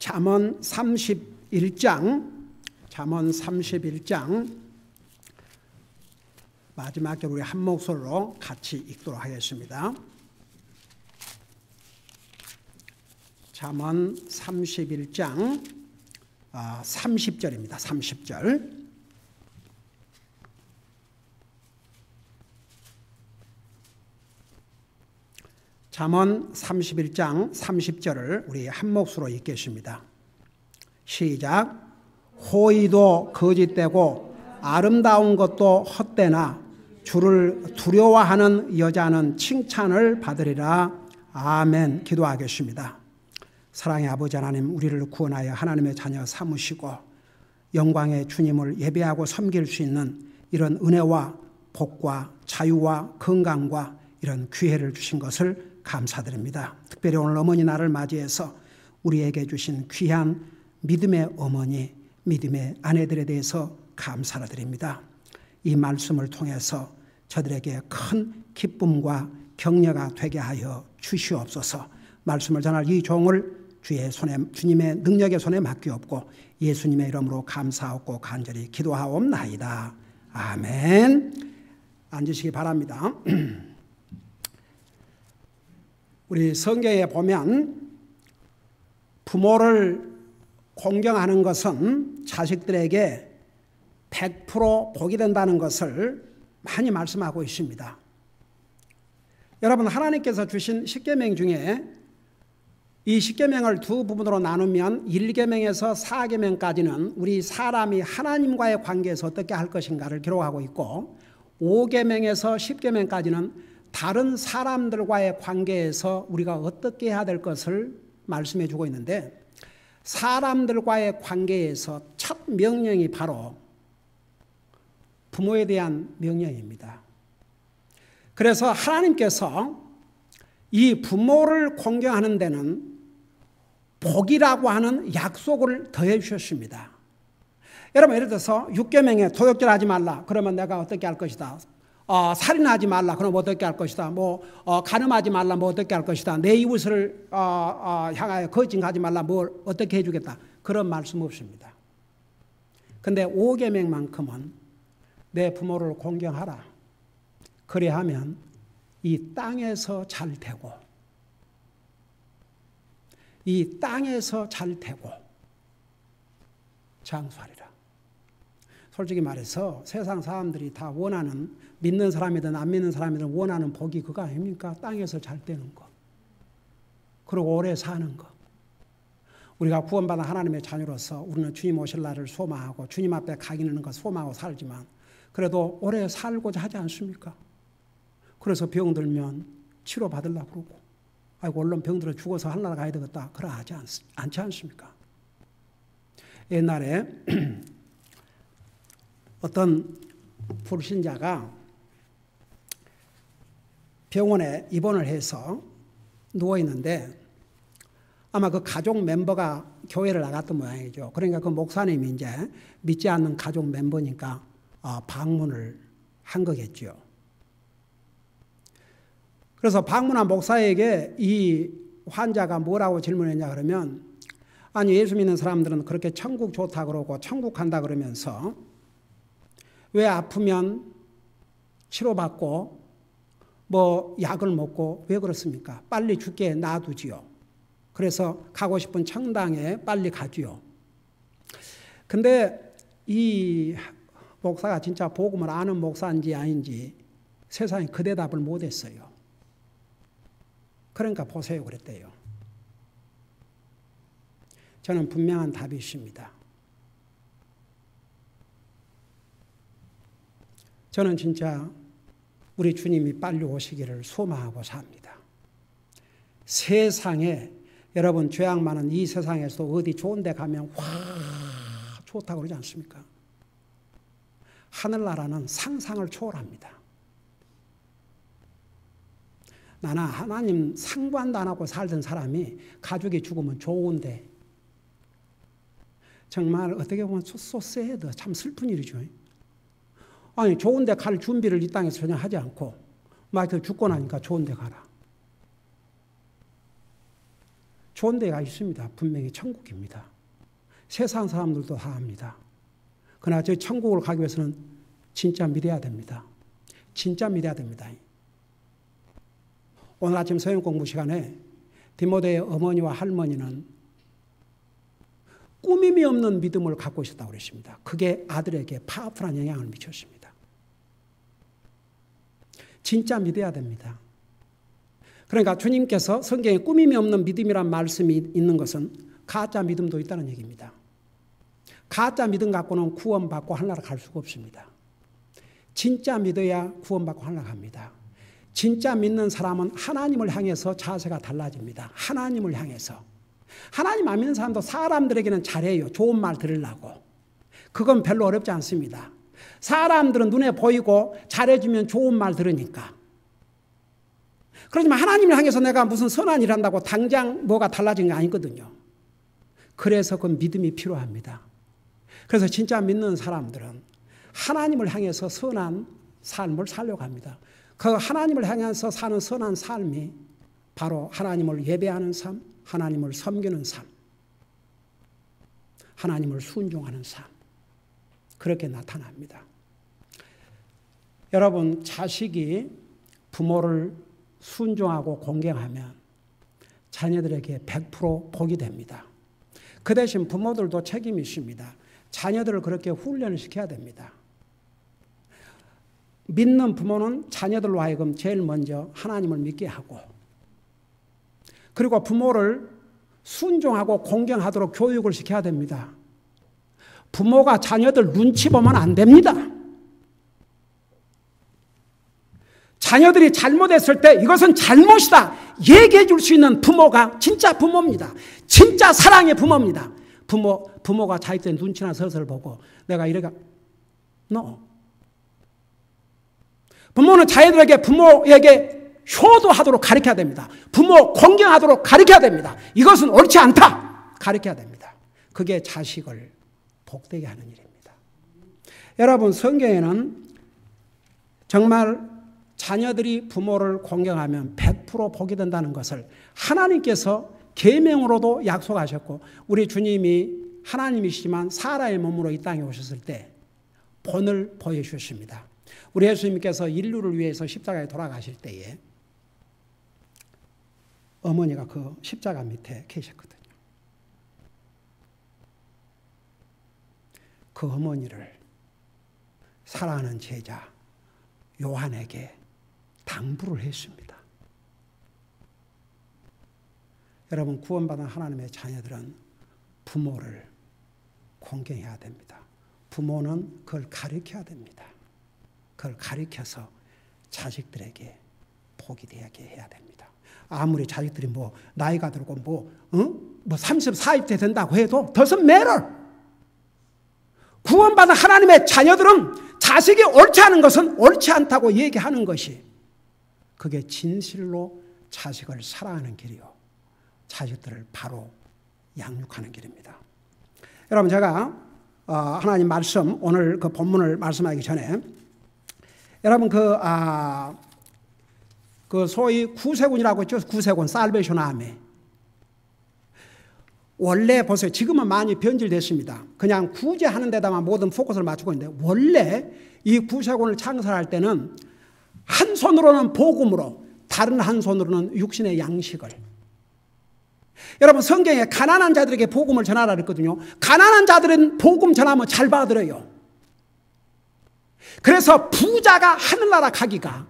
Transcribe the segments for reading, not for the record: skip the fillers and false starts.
잠언 31장 마지막에 우리 한 목소리로 같이 읽도록 하겠습니다. 잠언 31장 30절입니다. 30절. 잠언 31장 30절을 우리 한 목소리로 읽겠습니다. 시작. 호의도 거짓되고 아름다운 것도 헛되나 주를 두려워하는 여자는 칭찬을 받으리라. 아멘. 기도하겠습니다. 사랑의 아버지 하나님, 우리를 구원하여 하나님의 자녀 삼으시고 영광의 주님을 예배하고 섬길 수 있는 이런 은혜와 복과 자유와 건강과 이런 기회를 주신 것을 감사드립니다. 특별히 오늘 어머니 날을 맞이해서 우리에게 주신 귀한 믿음의 어머니, 믿음의 아내들에 대해서 감사를 드립니다. 이 말씀을 통해서 저들에게 큰 기쁨과 격려가 되게 하여 주시옵소서. 말씀을 전할 이 종을 주님의 능력의 손에 맡기옵고 예수님의 이름으로 감사하고 간절히 기도하옵나이다. 아멘. 앉으시기 바랍니다. 우리 성경에 보면 부모를 공경하는 것은 자식들에게 100% 복이 된다는 것을 많이 말씀하고 있습니다. 여러분, 하나님께서 주신 십계명 중에 이 십계명을 두 부분으로 나누면 1계명에서 4계명까지는 우리 사람이 하나님과의 관계에서 어떻게 할 것인가를 기록하고 있고 5계명에서 10계명까지는 다른 사람들과의 관계에서 우리가 어떻게 해야 될 것을 말씀해 주고 있는데 사람들과의 관계에서 첫 명령이 바로 부모에 대한 명령입니다. 그래서 하나님께서 이 부모를 공경하는 데는 복이라고 하는 약속을 더해 주셨습니다. 여러분, 예를 들어서 6계명에 도둑질 하지 말라. 그러면 내가 어떻게 할 것이다. 살인하지 말라. 그럼 어떻게 할 것이다. 간음하지 말라. 어떻게 할 것이다. 내 이웃을 향하여 거짓하지 말라. 어떻게 해주겠다. 그런 말씀 없습니다. 근데 5계명만큼은 내 부모를 공경하라. 그래야하면 이 땅에서 잘 되고 이 땅에서 잘 되고 장수하리라. 솔직히 말해서 세상 사람들이 다 원하는, 믿는 사람이든 안 믿는 사람이든 원하는 복이 그거 아닙니까? 땅에서 잘 되는 거. 그리고 오래 사는 거. 우리가 구원받은 하나님의 자녀로서 우리는 주님 오실 날을 소망하고 주님 앞에 가기는 거 소망하고 살지만 그래도 오래 살고자 하지 않습니까? 그래서 병들면 치료받으려고 그러고 아이고 얼른 병들어 죽어서 하늘나라 가야 되겠다. 그러 하지 않지 않습니까? 옛날에 어떤 불신자가 병원에 입원을 해서 누워있는데 아마 그 가족 멤버가 교회를 나갔던 모양이죠. 그러니까 그 목사님이 이제 믿지 않는 가족 멤버니까 방문을 한 거겠죠. 그래서 방문한 목사에게 이 환자가 뭐라고 질문했냐 그러면 아니 예수 믿는 사람들은 그렇게 천국 좋다 그러고 천국 간다 그러면서 왜 아프면 치료받고 약을 먹고 왜 그렇습니까? 빨리 죽게 놔두지요. 그래서 가고 싶은 천당에 빨리 가지요. 근데 이 목사가 진짜 복음을 아는 목사인지 아닌지 세상에 그 대답을 못했어요. 그러니까 보세요 그랬대요. 저는 분명한 답이 있습니다. 저는 진짜 우리 주님이 빨리 오시기를 소망하고 삽니다. 세상에 여러분 죄악 많은 이 세상에서 어디 좋은 데 가면 와 좋다고 그러지 않습니까? 하늘나라는 상상을 초월합니다. 나는 하나님 상관도 안 하고 살던 사람이 가족이 죽으면 좋은데 정말 어떻게 보면 소새드 참 슬픈 일이죠. 아니 좋은 데 갈 준비를 이 땅에서 전혀 하지 않고 막 죽고 나니까 좋은 데 가라. 좋은 데가 있습니다. 분명히 천국입니다. 세상 사람들도 다 합니다. 그러나 저 천국을 가기 위해서는 진짜 믿어야 됩니다. 진짜 믿어야 됩니다. 오늘 아침 서영 공부 시간에 디모데의 어머니와 할머니는 꾸밈이 없는 믿음을 갖고 있었다고 그랬습니다. 그게 아들에게 파워풀한 영향을 미쳤습니다. 진짜 믿어야 됩니다. 그러니까 주님께서 성경에 꾸밈이 없는 믿음이란 말씀이 있는 것은 가짜 믿음도 있다는 얘기입니다. 가짜 믿음 갖고는 구원받고 하늘나라 갈 수가 없습니다. 진짜 믿어야 구원받고 하늘나라 갑니다. 진짜 믿는 사람은 하나님을 향해서 자세가 달라집니다. 하나님을 향해서. 하나님 안 믿는 사람도 사람들에게는 잘해요. 좋은 말 들으려고. 그건 별로 어렵지 않습니다. 사람들은 눈에 보이고 잘해주면 좋은 말 들으니까. 그렇지만 하나님을 향해서 내가 무슨 선한 일 한다고 당장 뭐가 달라진 게 아니거든요. 그래서 그 믿음이 필요합니다. 그래서 진짜 믿는 사람들은 하나님을 향해서 선한 삶을 살려고 합니다. 그 하나님을 향해서 사는 선한 삶이 바로 하나님을 예배하는 삶, 하나님을 섬기는 삶, 하나님을 순종하는 삶, 그렇게 나타납니다. 여러분, 자식이 부모를 순종하고 공경하면 자녀들에게 100% 복이 됩니다. 그 대신 부모들도 책임이 있습니다. 자녀들을 그렇게 훈련을 시켜야 됩니다. 믿는 부모는 자녀들로 하여금 제일 먼저 하나님을 믿게 하고, 그리고 부모를 순종하고 공경하도록 교육을 시켜야 됩니다. 부모가 자녀들 눈치 보면 안 됩니다. 자녀들이 잘못했을 때 이것은 잘못이다 얘기해 줄 수 있는 부모가 진짜 부모입니다. 진짜 사랑의 부모입니다. 부모가 자식들 눈치나 서슬 보고 내가 이래가 부모는 자녀들에게 부모에게 효도하도록 가르쳐야 됩니다. 부모 공경하도록 가르쳐야 됩니다. 이것은 옳지 않다 가르쳐야 됩니다. 그게 자식을 복되게 하는 일입니다. 여러분, 성경에는 정말 자녀들이 부모를 공경하면 100% 복이 된다는 것을 하나님께서 계명으로도 약속하셨고, 우리 주님이 하나님이시지만 사람의 몸으로 이 땅에 오셨을 때 본을 보여주셨습니다. 우리 예수님께서 인류를 위해서 십자가에 돌아가실 때에 어머니가 그 십자가 밑에 계셨거든요. 그 어머니를 사랑하는 제자 요한에게 당부를 했습니다. 여러분, 구원받은 하나님의 자녀들은 부모를 공경해야 됩니다. 부모는 그걸 가르쳐야 됩니다. 그걸 가르쳐서 자식들에게 복이 되게 해야 됩니다. 아무리 자식들이 나이가 들고 34세 된다고 해도 doesn't matter. 구원받은 하나님의 자녀들은 자식이 옳지 않은 것은 옳지 않다고 얘기하는 것이, 그게 진실로 자식을 사랑하는 길이요, 자식들을 바로 양육하는 길입니다. 여러분, 제가 하나님 말씀, 오늘 그 본문을 말씀하기 전에 여러분 그 소위 구세군이라고 했죠. 구세군, 살베이션 아미. 원래 보세요. 지금은 많이 변질됐습니다. 그냥 구제하는 데다만 모든 포커스를 맞추고 있는데, 원래 이 구세군을 창설할 때는 한 손으로는 복음으로, 다른 한 손으로는 육신의 양식을. 여러분, 성경에 가난한 자들에게 복음을 전하라 그랬거든요. 가난한 자들은 복음 전하면 잘 받아들여요. 그래서 부자가 하늘나라 가기가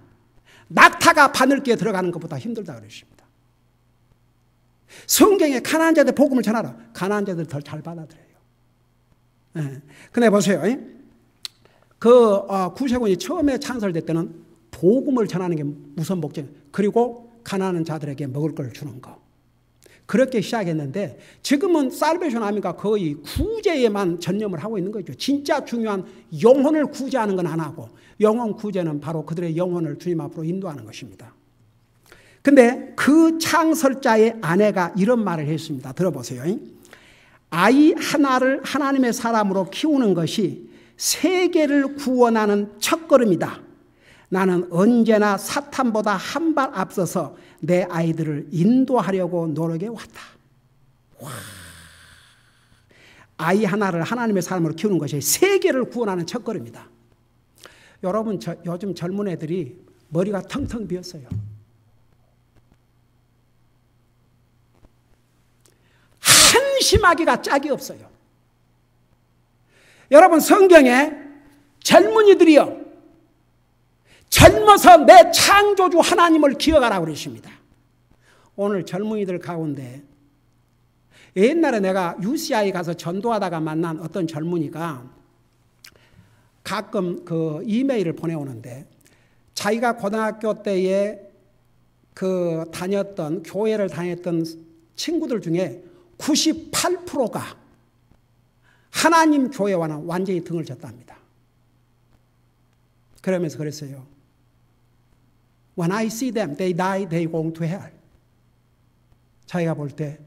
낙타가 바늘기에 들어가는 것보다 힘들다 그랬습니다. 성경에 가난한 자들 복음을 전하라. 가난한 자들 덜 잘 받아들여요. 근데 보세요. 구세군이 처음에 창설될 때는 복음을 전하는 게 우선 목적, 그리고 가난한 자들에게 먹을 걸 주는 거. 그렇게 시작했는데, 지금은 살베이션 아미가 거의 구제에만 전념을 하고 있는 거죠. 진짜 중요한 영혼을 구제하는 건 안 하고, 영혼 구제는 바로 그들의 영혼을 주님 앞으로 인도하는 것입니다. 근데 그 창설자의 아내가 이런 말을 했습니다. 들어보세요. 아이 하나를 하나님의 사람으로 키우는 것이 세계를 구원하는 첫걸음이다. 나는 언제나 사탄보다 한 발 앞서서 내 아이들을 인도하려고 노력해 왔다. 아이 하나를 하나님의 사람으로 키우는 것이 세계를 구원하는 첫걸음이다. 여러분, 요즘 젊은 애들이 머리가 텅텅 비었어요. 한심하기가 짝이 없어요. 여러분, 성경에 젊은이들이여 젊어서 내 창조주 하나님을 기억하라고 그러십니다. 오늘 젊은이들 가운데 옛날에 내가 UCI 가서 전도하다가 만난 어떤 젊은이가 가끔 그 이메일을 보내오는데 자기가 고등학교 때에 그 교회를 다녔던 친구들 중에 98%가 하나님 교회와는 완전히 등을 졌답니다. 그러면서 그랬어요. When I see them, they die, they go to hell. 자기가 볼 때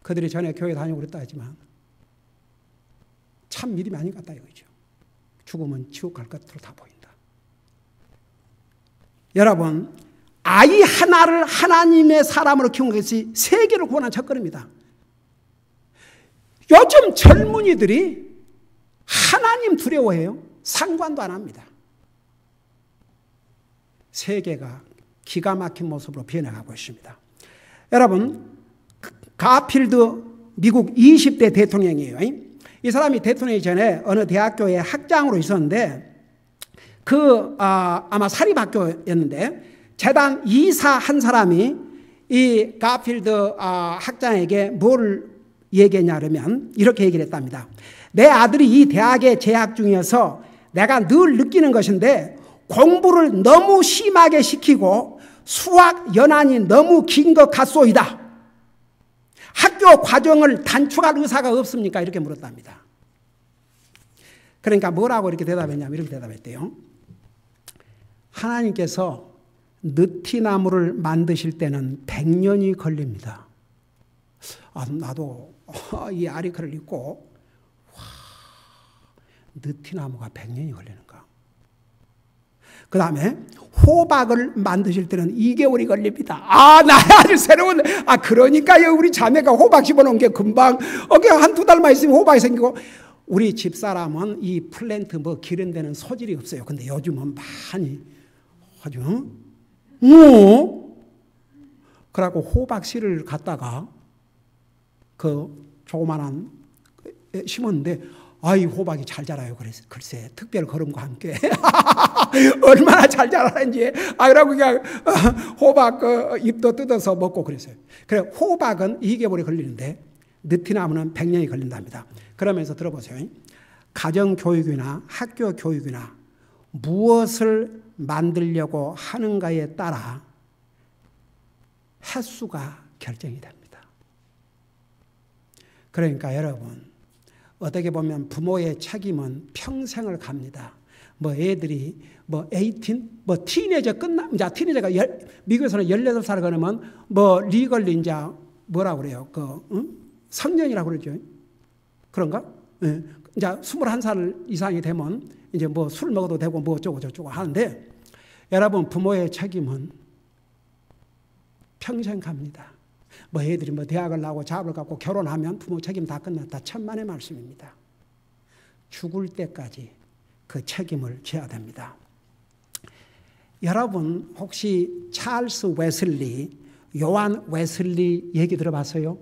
그들이 전에 교회 다니고 그랬다 하지만 참 믿음이 아닌 것 같다 이거죠. 죽으면 지옥 갈 것으로 다 보인다. 여러분, 아이 하나를 하나님의 사람으로 키우는 것이 세계를 구원한 첫걸음이다. 요즘 젊은이들이 하나님 두려워해요. 상관도 안 합니다. 세계가 기가 막힌 모습으로 변해가고 있습니다. 여러분, 가필드 미국 20대 대통령이에요. 이 사람이 대통령이 전에 어느 대학교에 학장으로 있었는데 아마 사립학교였는데 재단 이사 한 사람이 이 가필드 학장에게 뭘 얘기했냐 그러면 이렇게 얘기를 했답니다. 내 아들이 이 대학에 재학 중이어서 내가 늘 느끼는 것인데 공부를 너무 심하게 시키고 수학 연한이 너무 긴 것 같소이다. 학교 과정을 단축할 의사가 없습니까? 이렇게 물었답니다. 그러니까 뭐라고 이렇게 대답했냐면 이렇게 대답했대요. 하나님께서 느티나무를 만드실 때는 100년이 걸립니다. 나도 이 아리크를 읽고 느티나무가 100년이 걸리는가. 그 다음에 호박을 만드실 때는 2개월이 걸립니다. 나 아주 새로운, 그러니까요. 우리 자매가 호박 집어넣은 게 금방, 그냥 한두 달만 있으면 호박이 생기고, 우리 집사람은 이 플랜트 기른 데는 소질이 없어요. 근데 요즘은 많이, 아주, 그래갖고 호박 씨를 갖다가 그 조그만한 심었는데, 이 호박이 잘 자라요. 글쎄, 특별 걸음과 함께. 얼마나 잘 자라는지. 그러고 그냥 호박 잎도 뜯어서 먹고 그랬어요. 그래, 호박은 2개월이 걸리는데, 느티나무는 100년이 걸린답니다. 그러면서 들어보세요. 가정교육이나 학교 교육이나 무엇을 만들려고 하는가에 따라 횟수가 결정이 됩니다. 그러니까 여러분, 어떻게 보면 부모의 책임은 평생을 갑니다. 애들이 18, 티네저 이제 티네저가 미국에서는 18살 그러면 리걸리 이제 뭐라고 그래요? 성년이라고 그러죠. 그런가? 예. 이제 21살 이상이 되면 이제 술 먹어도 되고 어쩌고 저쩌고 하는데 여러분, 부모의 책임은 평생 갑니다. 애들이 대학을 나오고 잡을 갖고 결혼하면 부모 책임 다 끝났다. 천만의 말씀입니다. 죽을 때까지 그 책임을 져야 됩니다. 여러분, 혹시 찰스 웨슬리, 요한 웨슬리 얘기 들어봤어요?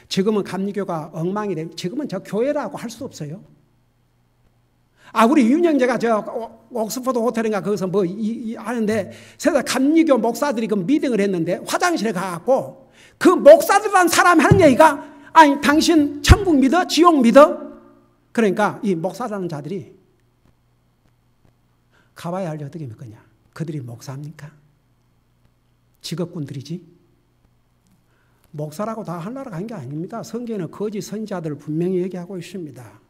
지금은 감리교가 엉망이 돼. 지금은 저 교회라고 할 수 없어요. 우리 윤영재가 옥스퍼드 호텔인가 거기서 하는데, 세상 감리교 목사들이 그 미팅을 했는데, 화장실에 가갖고, 그 목사들이라는 사람이 하는 얘기가, 당신 천국 믿어? 지옥 믿어? 그러니까 이 목사라는 자들이 가봐야 알지 어떻게 믿겠냐. 그들이 목사입니까? 직업군들이지. 목사라고 다 하나로 간 게 아닙니다. 성경에는 거짓 선지자들을 분명히 얘기하고 있습니다.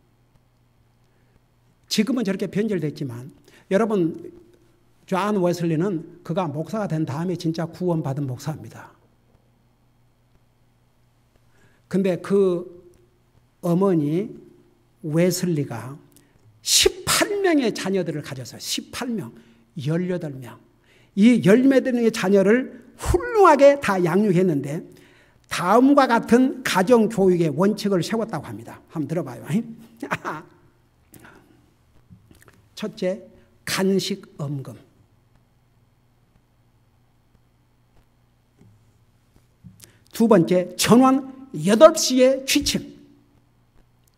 지금은 저렇게 변절됐지만 여러분, 존 웨슬리는 그가 목사가 된 다음에 진짜 구원받은 목사입니다. 근데 그 어머니 웨슬리가 18명의 자녀들을 가졌어요. 18명, 18명. 이 18명의 자녀를 훌륭하게 다 양육했는데 다음과 같은 가정교육의 원칙을 세웠다고 합니다. 한번 들어봐요. 첫째, 간식 엄금. 두 번째, 전원 8시에 취침.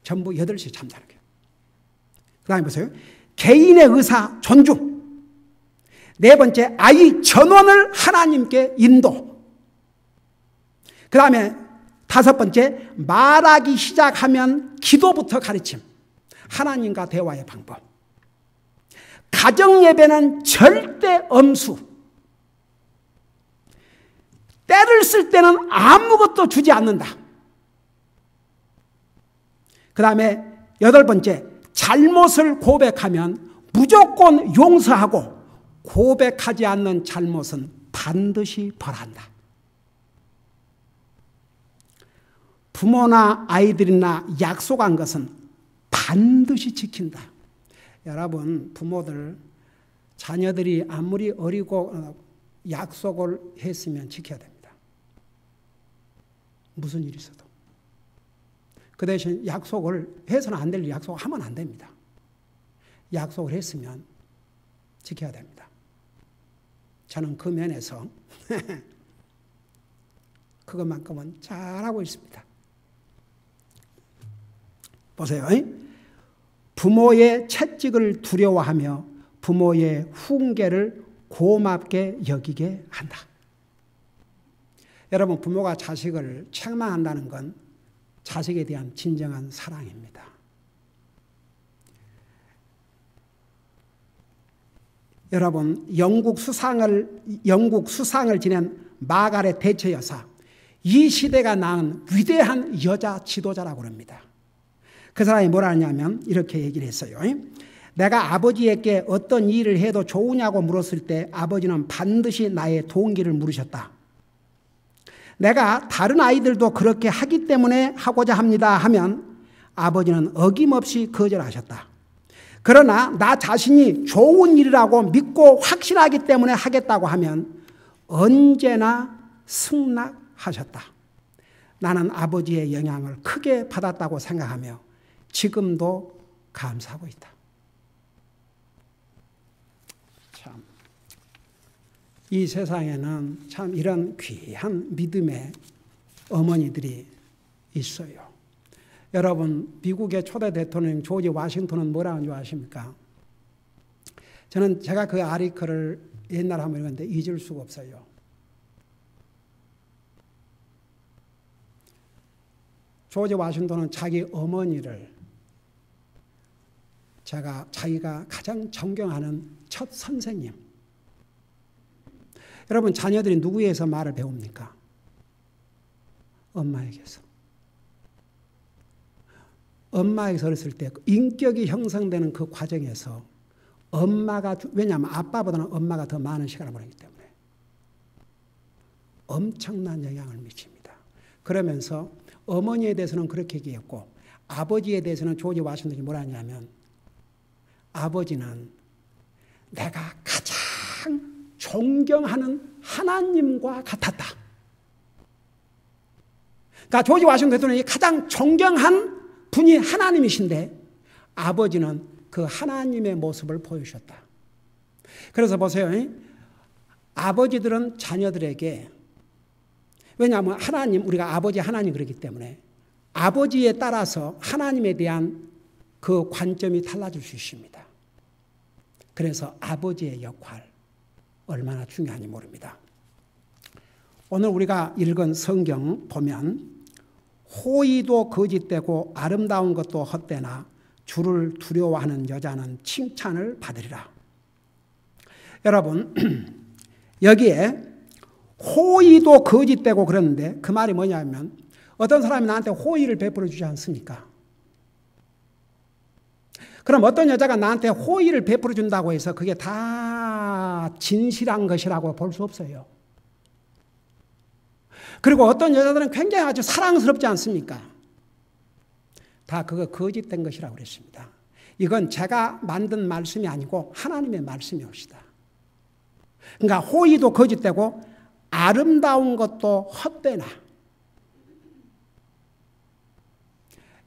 전부 8시에 잠자는 거예요. 그 다음에 보세요. 개인의 의사 존중. 네 번째, 아이 전원을 하나님께 인도. 그 다음에 다섯 번째, 말하기 시작하면 기도부터 가르침. 하나님과 대화의 방법. 가정예배는 절대 엄수. 때를 쓸 때는 아무것도 주지 않는다. 그 다음에 여덟 번째, 잘못을 고백하면 무조건 용서하고 고백하지 않는 잘못은 반드시 벌한다. 부모나 아이들이나 약속한 것은 반드시 지킨다. 여러분, 부모들, 자녀들이 아무리 어리고 약속을 했으면 지켜야 됩니다. 무슨 일이 있어도. 그 대신 약속을 해서는 안 될 약속을 하면 안 됩니다. 약속을 했으면 지켜야 됩니다. 저는 그 면에서 그것만큼은 잘하고 있습니다. 보세요. 부모의 채찍을 두려워하며 부모의 훈계를 고맙게 여기게 한다. 여러분, 부모가 자식을 책망한다는 건 자식에 대한 진정한 사랑입니다. 여러분, 영국 수상을 지낸 마가렛 대처 여사, 이 시대가 낳은 위대한 여자 지도자라고 합니다. 그 사람이 뭐라 하냐면 이렇게 얘기를 했어요. 내가 아버지에게 어떤 일을 해도 좋으냐고 물었을 때 아버지는 반드시 나의 동기를 물으셨다. 내가 다른 아이들도 그렇게 하기 때문에 하고자 합니다 하면 아버지는 어김없이 거절하셨다. 그러나 나 자신이 좋은 일이라고 믿고 확신하기 때문에 하겠다고 하면 언제나 승낙하셨다. 나는 아버지의 영향을 크게 받았다고 생각하며 지금도 감사하고 있다. 참, 이 세상에는 참 이런 귀한 믿음의 어머니들이 있어요. 여러분, 미국의 초대 대통령 조지 워싱턴은 뭐라고 하는 줄 아십니까? 저는 제가 그 아리크를 옛날에 한번 읽었는데 잊을 수가 없어요. 조지 워싱턴은 자기 어머니를 자기가 가장 존경하는 첫 선생님. 여러분, 자녀들이 누구에게서 말을 배웁니까? 엄마에게서. 엄마에게서 어렸을 때 인격이 형성되는 그 과정에서 엄마가, 왜냐하면 아빠보다는 엄마가 더 많은 시간을 보내기 때문에 엄청난 영향을 미칩니다. 그러면서 어머니에 대해서는 그렇게 얘기했고 아버지에 대해서는 조지 워싱턴이 뭐라 하냐면 아버지는 내가 가장 존경하는 하나님과 같았다. 그러니까 조지 워싱턴 대통령이 가장 존경한 분이 하나님이신데 아버지는 그 하나님의 모습을 보여주셨다. 그래서 보세요. 아버지들은 자녀들에게, 왜냐하면 우리가 아버지 하나님 그렇기 때문에 아버지에 따라서 하나님에 대한 그 관점이 달라질 수 있습니다. 그래서 아버지의 역할 얼마나 중요한지 모릅니다. 오늘 우리가 읽은 성경 보면 호의도 거짓되고 아름다운 것도 헛되나 주를 두려워하는 여자는 칭찬을 받으리라. 여러분, 여기에 호의도 거짓되고 그러는데 그 말이 뭐냐면 어떤 사람이 나한테 호의를 베풀어 주지 않습니까? 그럼 어떤 여자가 나한테 호의를 베풀어 준다고 해서 그게 다 진실한 것이라고 볼 수 없어요. 그리고 어떤 여자들은 굉장히 아주 사랑스럽지 않습니까? 다 그거 거짓된 것이라고 그랬습니다. 이건 제가 만든 말씀이 아니고 하나님의 말씀이옵시다. 그러니까 호의도 거짓되고 아름다운 것도 헛되나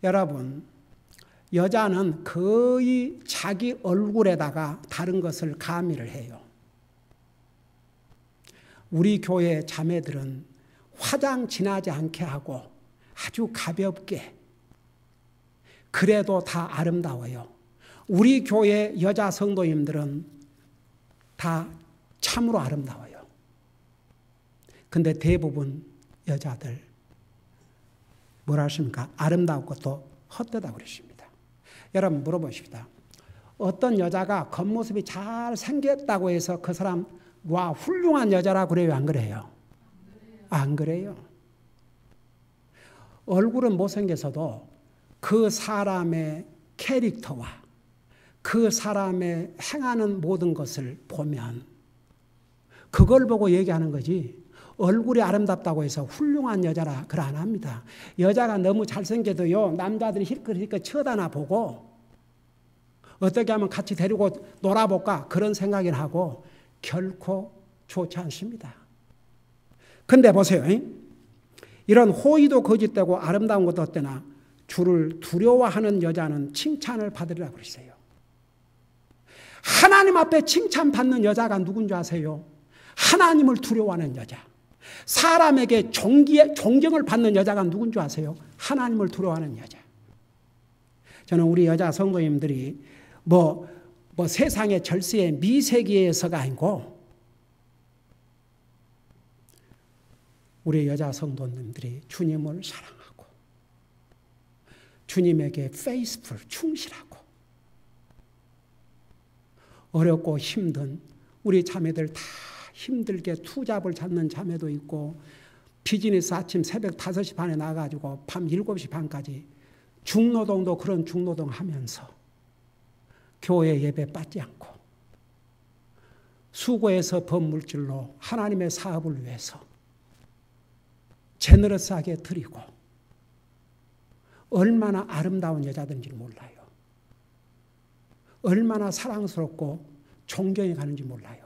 여러분, 여자는 거의 자기 얼굴에다가 다른 것을 가미를 해요. 우리 교회 자매들은 화장 진하지 않게 하고 아주 가볍게, 그래도 다 아름다워요. 우리 교회 여자 성도님들은 다 참으로 아름다워요. 근데 대부분 여자들 뭐라 하십니까? 아름다운 것도 헛되다고 그러십니다. 여러분 물어보십시다. 어떤 여자가 겉모습이 잘 생겼다고 해서 그 사람 와 훌륭한 여자라고 그래요? 안 그래요? 안 그래요. 얼굴은 못생겨서도 그 사람의 캐릭터와 그 사람의 행하는 모든 것을 보면 그걸 보고 얘기하는 거지, 얼굴이 아름답다고 해서 훌륭한 여자라 그래 안 합니다. 여자가 너무 잘생겨도요, 남자들이 힐끗힐끗 쳐다나 보고 어떻게 하면 같이 데리고 놀아볼까 그런 생각을 하고 결코 좋지 않습니다. 근데 보세요. 이런 호의도 거짓되고 아름다운 것도 어때나 주를 두려워하는 여자는 칭찬을 받으리라고 그랬어요. 하나님 앞에 칭찬받는 여자가 누군지 아세요? 하나님을 두려워하는 여자. 사람에게 존경을 받는 여자가 누군지 아세요? 하나님을 두려워하는 여자. 저는 우리 여자 성도님들이 뭐 세상의 절세의 미세기에서가 아니고 우리 여자 성도님들이 주님을 사랑하고 주님에게 페이스풀 충실하고 어렵고 힘든 우리 자매들 다 힘들게 투잡을 찾는 자매도 있고 비즈니스 아침 새벽 5시 반에 나가지고 밤 7시 반까지 중노동도 그런 중노동 하면서 교회 예배 빠지지 않고 수고해서 번 물질로 하나님의 사업을 위해서 제너러스하게 드리고 얼마나 아름다운 여자든지 몰라요. 얼마나 사랑스럽고 존경이 가는지 몰라요.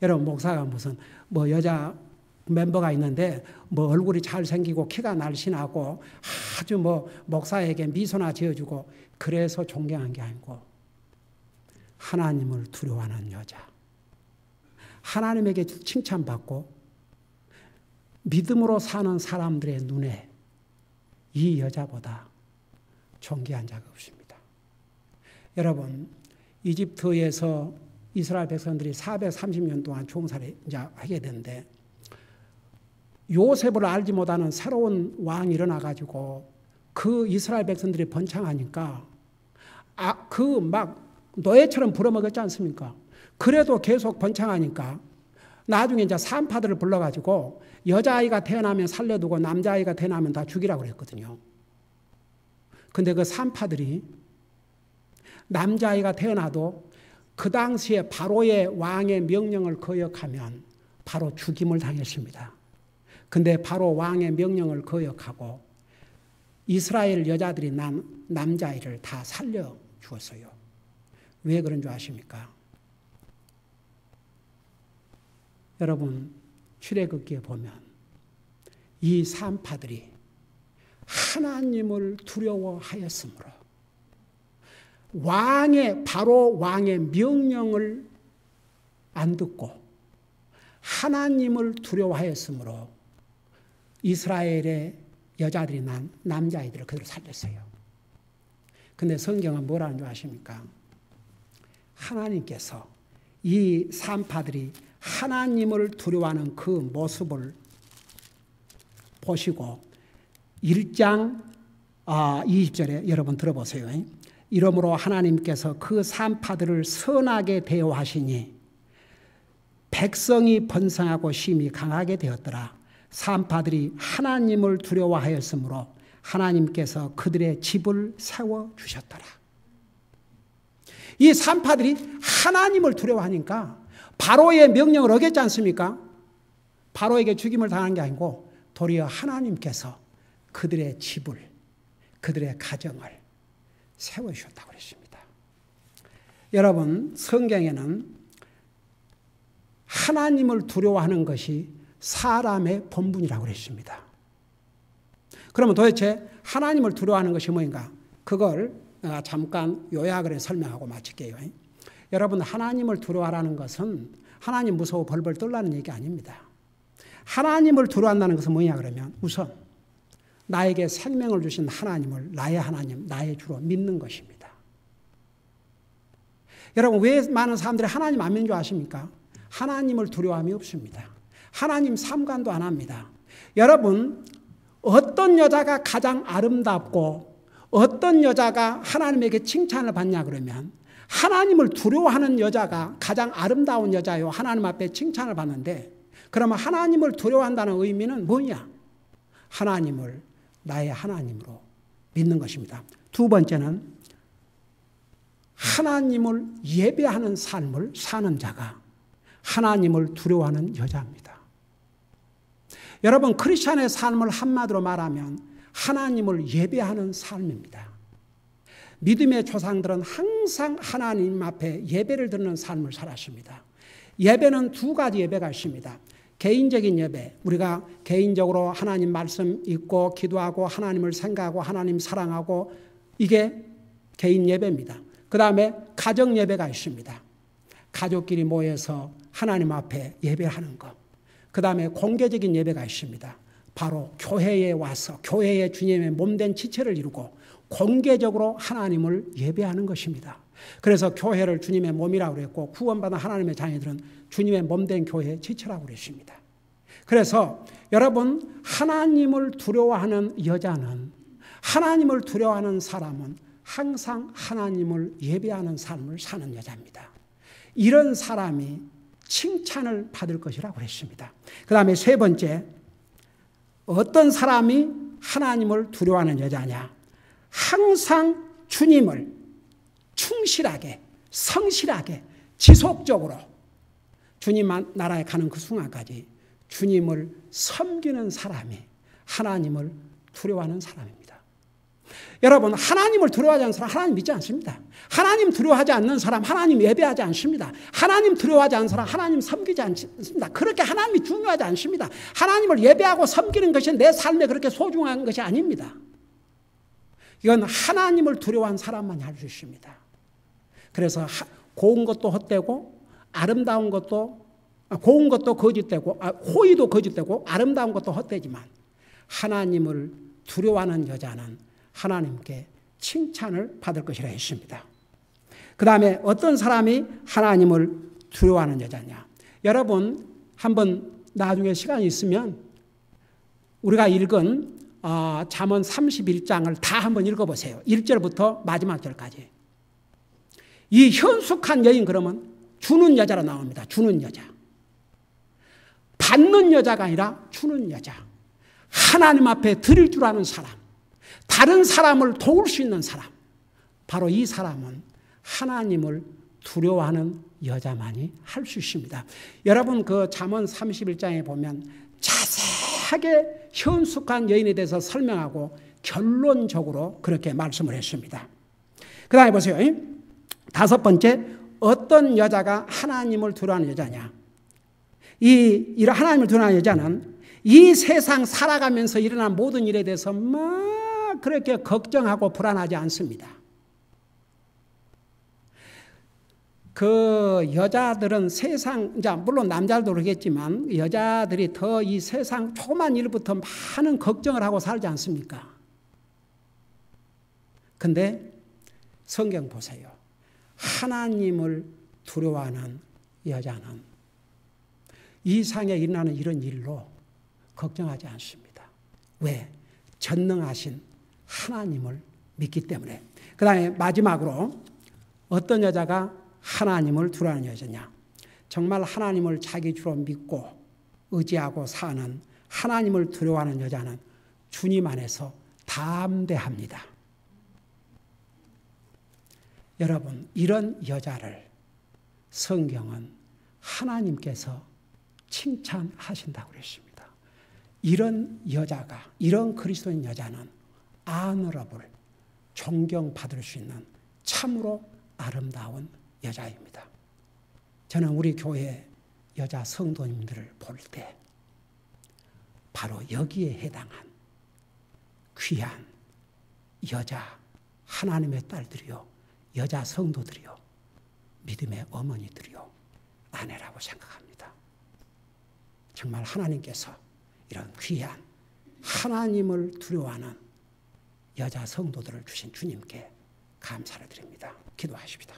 여러분 목사가 무슨 여자 멤버가 있는데 얼굴이 잘생기고 키가 날씬하고 아주 목사에게 미소나 지어주고 그래서 존경한 게 아니고 하나님을 두려워하는 여자, 하나님에게 칭찬받고 믿음으로 사는 사람들의 눈에 이 여자보다 존귀한 자가 없습니다. 여러분 이집트에서 이스라엘 백성들이 430년 동안 종살이 하게 되는데 요셉을 알지 못하는 새로운 왕이 일어나가지고 그 이스라엘 백성들이 번창하니까 노예처럼 부려먹었지 않습니까? 그래도 계속 번창하니까 나중에 이제 산파들을 불러가지고 여자아이가 태어나면 살려두고 남자아이가 태어나면 다 죽이라고 그랬거든요. 근데 그 산파들이 남자아이가 태어나도 그 당시에 바로의 왕의 명령을 거역하면 바로 죽임을 당했습니다. 근데 바로 왕의 명령을 거역하고 이스라엘 여자들이 난 남자아이를 다 살려 주었어요. 왜 그런 줄 아십니까? 여러분 출애굽기에 보면 이 산파들이 하나님을 두려워하였으므로 바로 왕의 명령을 안 듣고 하나님을 두려워하였으므로 이스라엘의 여자들이 난 남자아이들을 그대로 살렸어요. 근데 성경은 뭐라는 줄 아십니까? 하나님께서 이 산파들이 하나님을 두려워하는 그 모습을 보시고 1장 20절에 여러분 들어보세요. 이러므로 하나님께서 그 산파들을 선하게 대우하시니 백성이 번성하고 심히 강하게 되었더라. 산파들이 하나님을 두려워하였으므로 하나님께서 그들의 집을 세워주셨더라. 이 산파들이 하나님을 두려워하니까 바로의 명령을 어겼지 않습니까? 바로에게 죽임을 당한 게 아니고 도리어 하나님께서 그들의 집을, 그들의 가정을 세워주셨다고 그랬습니다. 여러분 성경에는 하나님을 두려워하는 것이 사람의 본분이라고 그랬습니다. 그러면 도대체 하나님을 두려워하는 것이 뭐인가? 그걸 잠깐 요약을 해 설명하고 마칠게요. 여러분, 하나님을 두려워하라는 것은 하나님 무서워 벌벌 떨라는 얘기 아닙니다. 하나님을 두려워한다는 것은 뭐냐 그러면 우선 나에게 생명을 주신 하나님을 나의 하나님, 나의 주로 믿는 것입니다. 여러분, 왜 많은 사람들이 하나님 안 믿는 줄 아십니까? 하나님을 두려워함이 없습니다. 하나님 삼관도 안 합니다. 여러분, 어떤 여자가 가장 아름답고 어떤 여자가 하나님에게 칭찬을 받냐 그러면 하나님을 두려워하는 여자가 가장 아름다운 여자요. 하나님 앞에 칭찬을 받는데 그러면 하나님을 두려워한다는 의미는 뭐냐? 하나님을 나의 하나님으로 믿는 것입니다. 두 번째는 하나님을 예배하는 삶을 사는 자가 하나님을 두려워하는 여자입니다. 여러분, 크리스찬의 삶을 한마디로 말하면 하나님을 예배하는 삶입니다. 믿음의 조상들은 항상 하나님 앞에 예배를 드리는 삶을 살았습니다. 예배는 두 가지 예배가 있습니다. 개인적인 예배, 우리가 개인적으로 하나님 말씀 읽고 기도하고 하나님을 생각하고 하나님 사랑하고 이게 개인 예배입니다. 그 다음에 가정 예배가 있습니다. 가족끼리 모여서 하나님 앞에 예배하는 것. 그 다음에 공개적인 예배가 있습니다. 바로 교회에 와서 교회의 주님의 몸된 지체를 이루고 공개적으로 하나님을 예배하는 것입니다. 그래서 교회를 주님의 몸이라고 그랬고 구원받은 하나님의 자녀들은 주님의 몸된 교회의 지체라고 그랬습니다. 그래서 여러분, 하나님을 두려워하는 여자는, 하나님을 두려워하는 사람은 항상 하나님을 예배하는 삶을 사는 여자입니다. 이런 사람이 칭찬을 받을 것이라고 그랬습니다. 그 다음에 세 번째, 어떤 사람이 하나님을 두려워하는 여자냐? 항상 주님을 충실하게, 성실하게, 지속적으로 주님 나라에 가는 그 순간까지 주님을 섬기는 사람이 하나님을 두려워하는 사람입니다. 여러분, 하나님을 두려워하지 않는 사람 하나님 믿지 않습니다. 하나님 두려워하지 않는 사람 하나님 예배하지 않습니다. 하나님 두려워하지 않는 사람 하나님 섬기지 않습니다. 그렇게 하나님이 중요하지 않습니다. 하나님을 예배하고 섬기는 것이 내 삶에 그렇게 소중한 것이 아닙니다. 이건 하나님을 두려워한 사람만이 할 수 있습니다. 그래서 고운 것도 헛되고 아름다운 것도 고운 것도 거짓되고 호의도 거짓되고 아름다운 것도 헛되지만 하나님을 두려워하는 여자는 하나님께 칭찬을 받을 것이라 했습니다. 그 다음에 어떤 사람이 하나님을 두려워하는 여자냐? 여러분, 한번 나중에 시간이 있으면 우리가 읽은 잠언 31장을 다 한번 읽어보세요. 1절부터 마지막 절까지. 이 현숙한 여인 그러면 주는 여자로 나옵니다. 주는 여자. 받는 여자가 아니라 주는 여자. 하나님 앞에 드릴 줄 아는 사람. 다른 사람을 도울 수 있는 사람. 바로 이 사람은 하나님을 두려워하는 여자만이 할 수 있습니다. 여러분, 그 잠언 31장에 보면 자세하게 현숙한 여인에 대해서 설명하고 결론적으로 그렇게 말씀을 했습니다. 그 다음에 보세요. 다섯 번째, 어떤 여자가 하나님을 두려워하는 여자냐? 이 하나님을 두려워하는 여자는 이 세상 살아가면서 일어난 모든 일에 대해서 막 그렇게 걱정하고 불안하지 않습니다. 그 여자들은 세상, 물론 남자들도 그러겠지만 여자들이 더 이 세상 조그만 일부터 많은 걱정을 하고 살지 않습니까? 근데 성경 보세요. 하나님을 두려워하는 여자는 이 세상에 일어나는 이런 일로 걱정하지 않습니다. 왜? 전능하신 하나님을 믿기 때문에. 그 다음에 마지막으로 어떤 여자가 하나님을 두려워하는 여자냐? 정말 하나님을 자기 주로 믿고 의지하고 사는 하나님을 두려워하는 여자는 주님 안에서 담대합니다. 여러분, 이런 여자를 성경은 하나님께서 칭찬하신다고 그랬습니다. 이런 여자가, 이런 그리스도인 여자는 honorable, 존경받을 수 있는 참으로 아름다운 여자입니다. 저는 우리 교회 여자 성도님들을 볼 때 바로 여기에 해당한 귀한 여자 하나님의 딸들이요, 여자 성도들이요, 믿음의 어머니들이요, 아내라고 생각합니다. 정말 하나님께서 이런 귀한 하나님을 두려워하는 여자 성도들을 주신 주님께 감사를 드립니다. 기도하십시다.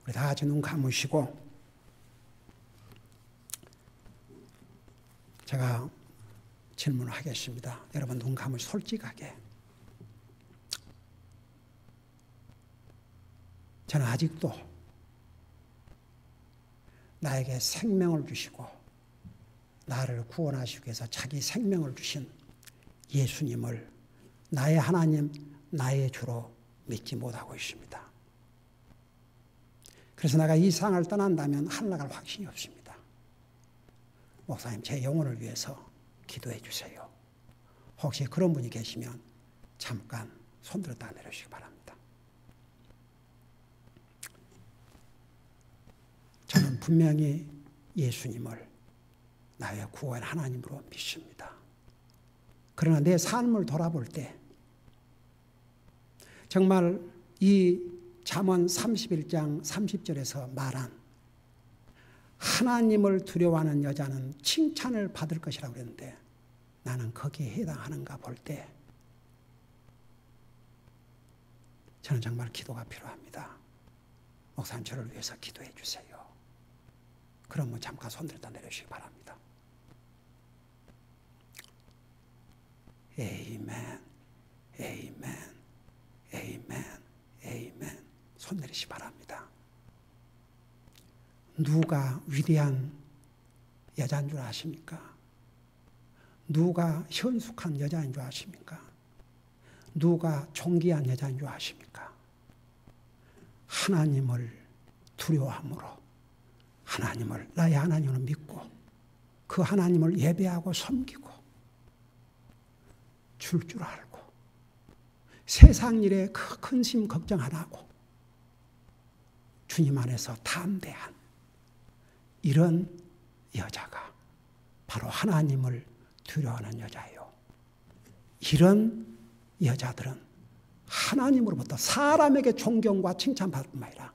우리 다 같이 눈 감으시고, 제가 질문을 하겠습니다. 여러분 눈 감으시고 솔직하게. 저는 아직도 나에게 생명을 주시고 나를 구원하시기 위해서 자기 생명을 주신 예수님을 나의 하나님, 나의 주로 믿지 못하고 있습니다. 그래서 내가 이 세상을 떠난다면 하늘 나갈 확신이 없습니다. 목사님, 제 영혼을 위해서 기도해 주세요. 혹시 그런 분이 계시면 잠깐 손들었다 내려주시기 바랍니다. 저는 분명히 예수님을 나의 구원 하나님으로 믿습니다. 그러나 내 삶을 돌아볼 때 정말 이 잠언 31장 30절에서 말한 하나님을 두려워하는 여자는 칭찬을 받을 것이라고 그랬는데, 나는 거기에 해당하는가 볼 때 저는 정말 기도가 필요합니다. 목사님, 저를 위해서 기도해 주세요. 그러면 잠깐 손들었다 내려주시기 바랍니다. 에이멘, 에이멘, 에이멘, 에이멘. 손 내리시기 바랍니다. 누가 위대한 여자인 줄 아십니까? 누가 현숙한 여자인 줄 아십니까? 누가 존귀한 여자인 줄 아십니까? 하나님을 두려워함으로, 하나님을 나의 하나님을 믿고 그 하나님을 예배하고 섬기고 줄 알고 세상 일에 큰 심 걱정 안 하고 주님 안에서 담대한 이런 여자가 바로 하나님을 두려워하는 여자예요. 이런 여자들은 하나님으로부터 사람에게 존경과 칭찬받을 뿐만 아니라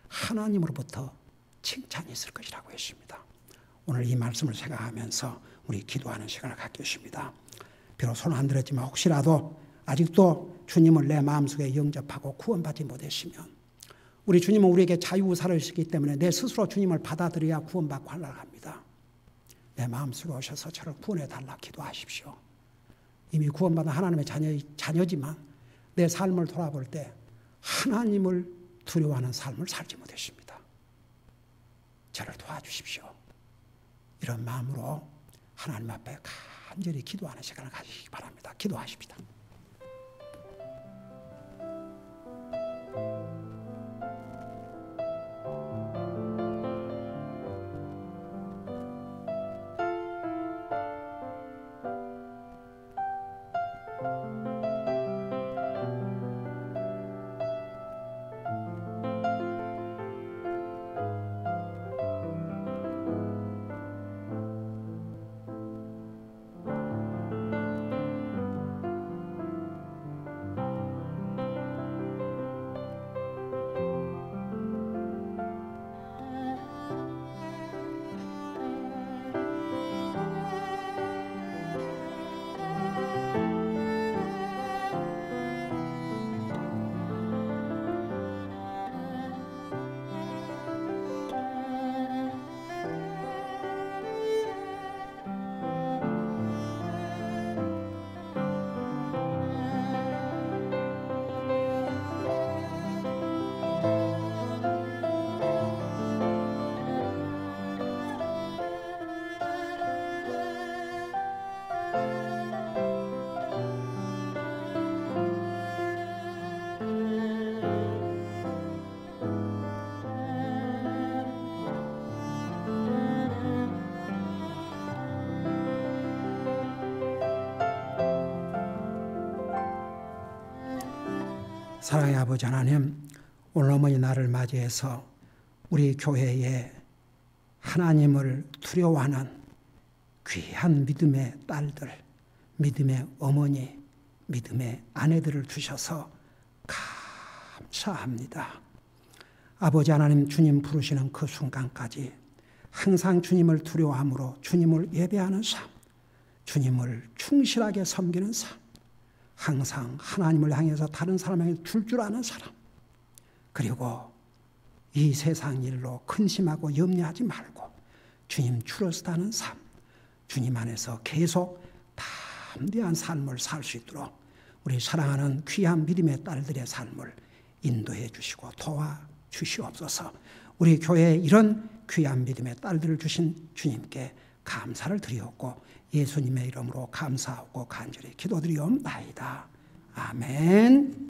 하나님으로부터 칭찬이 있을 것이라고 했습니다. 오늘 이 말씀을 생각하면서 우리 기도하는 시간을 갖겠습니다. 비록 손 안 들었지만 혹시라도 아직도 주님을 내 마음속에 영접하고 구원받지 못했으면, 우리 주님은 우리에게 자유의사를 주시기 때문에 내 스스로 주님을 받아들여야 구원받고 하락합니다. 내 마음속에 오셔서 저를 구원해달라 기도하십시오. 이미 구원받은 하나님의 자녀지만 내 삶을 돌아볼 때 하나님을 두려워하는 삶을 살지 못했습니다. 저를 도와주십시오. 이런 마음으로 하나님 앞에 간절히 기도하는 시간을 가지시기 바랍니다. 기도하십시다. 사랑의 아버지 하나님, 오늘 어머니 날을 맞이해서 우리 교회에 하나님을 두려워하는 귀한 믿음의 딸들, 믿음의 어머니, 믿음의 아내들을 주셔서 감사합니다. 아버지 하나님, 주님 부르시는 그 순간까지 항상 주님을 두려워함으로 주님을 예배하는 삶, 주님을 충실하게 섬기는 삶, 항상 하나님을 향해서 다른 사람 향해 줄 아는 사람, 그리고 이 세상 일로 근심하고 염려하지 말고 주님 트러스트하는 삶, 주님 안에서 계속 담대한 삶을 살 수 있도록 우리 사랑하는 귀한 믿음의 딸들의 삶을 인도해 주시고 도와주시옵소서. 우리 교회에 이런 귀한 믿음의 딸들을 주신 주님께 감사를 드리옵고 예수님의 이름으로 감사하고 간절히 기도드리옵나이다. 아멘.